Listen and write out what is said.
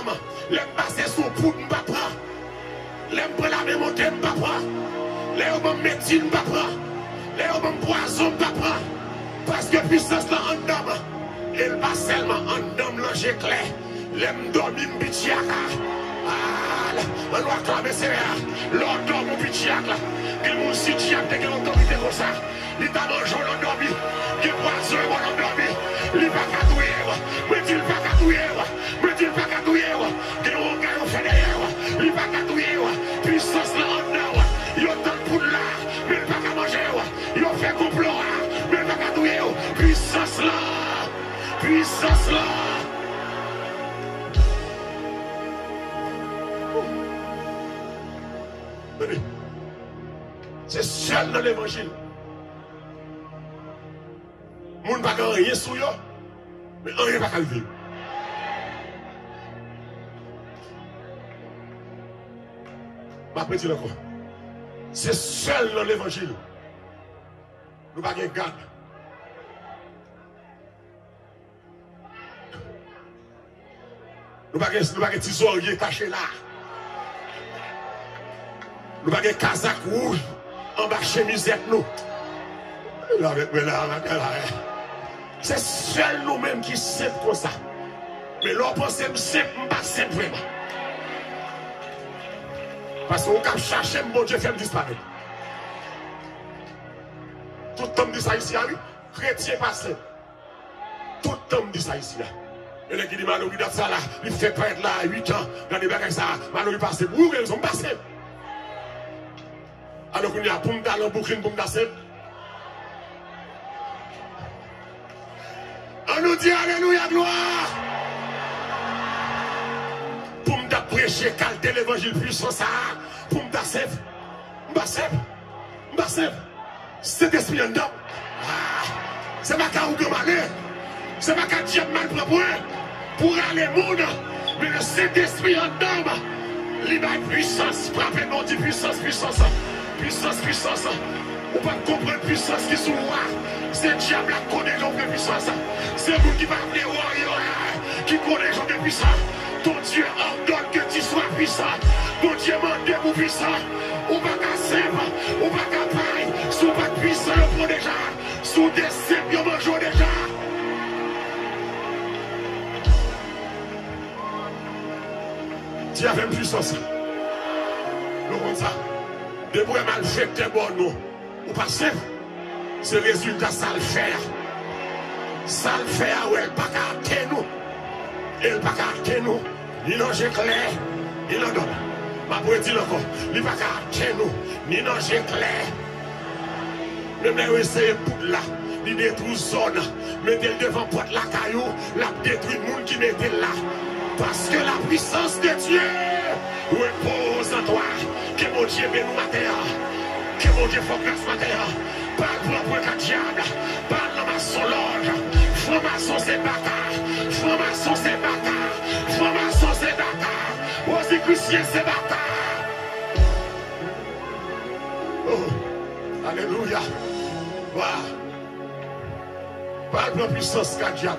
dame, les passer sous poudre, papa. Les prendre la mémoire, papa. Les hommes médecine, papa. Les hommes poison, papa. Parce que puissance là en dame. Elle pas seulement en dame, l'ange clair. Les m'dormi m'bitiaka. Ah, on doit acclamer c'est là. L'ordre mon bitiaka. Il m'a aussi dit que l'on autorité comme ça. Il t'a mangé l'endormi. Il poison l'endormi. Il va pas tout. Mais il va pas tout. Mais il va pas tout. Il va fait derrière. Il va pas tout. Puissance là en dame. Il a tant pour là. Mais il va pas manger. Il a fait complot. Mais il va pas tout. Puissance là. Puissance là. C'est seul dans l'évangile. Moun pas rien sur yo, mais rien pas arriver. Ma petite encore. C'est seul dans l'évangile. Nous pas de garde. Nous pas de tisorier caché là. Nous pas de casaque rouge en bas chemisette nous. C'est seul nous-mêmes qui sommes comme ça. Mais l'on pense que c'est pas simple vraiment. Parce qu'on cap chercher mon Dieu fait me disparaître. Tout le temps dit ça ici, oui. Chrétien passé. Tout le temps dit ça ici. Et les qui dit Malou, il a ça là, il fait perdre là 8 ans dans des bagages ça. Malou, il passe. Où ils sont passés? Alors qu'on y a pour me dans bouquin pour me passer. On nous dit Alléluia, gloire. Pour me prêcher, calter l'évangile puissant ça. Pour me passer. C'est esprit en dedans. C'est pas qu'à ou malheur. C'est pas qu'à dire mal propre. Pour aller monde. Mais le Saint-Esprit en dedans. Il a puissance. Frappez mon Dieu, puissance. Puissance. Ou pas comprendre puissance qui sont là. C'est le diable qui connaît les puissance. C'est vous qui va appeler qui connaît les puissance. Ton Dieu ordonne que tu sois puissant. Ton Dieu mande pour puissant. Ou pas qu'à simple, ou pas qu'à paille. Sous pas puissant, on prend déjà. Sous des simples, on mange déjà. Dieu avait une puissance. Nous comme ça. De vous mal fait tes bon nous. Ou pas simple. C'est le résultat ça le faire. Ça le faire, ou elle pas qu'à nous. Elle pas qu'à nous. Ni non j'ai clair. Il en donne. Ma pour dire encore. Il pas qu'à nous. Ni non j'ai clair. Même les essayer pour là. Il détruit zone. Mettez devant porte la caillou. La détruit le monde qui mettait là. Parce que la puissance de Dieu repose en toi. Que mon Dieu bénisse ma terre. Que mon Dieu fasse ma terre. Pas le propre qu'à diable. Pas la maçon loge. Franc-maçon c'est bâtard. Franc-maçon c'est bâtard. Franc-maçon c'est bâtard. Aussi Christien c'est bâtard. Oh. Alléluia. Voilà. Pas de puissance qu'à diable.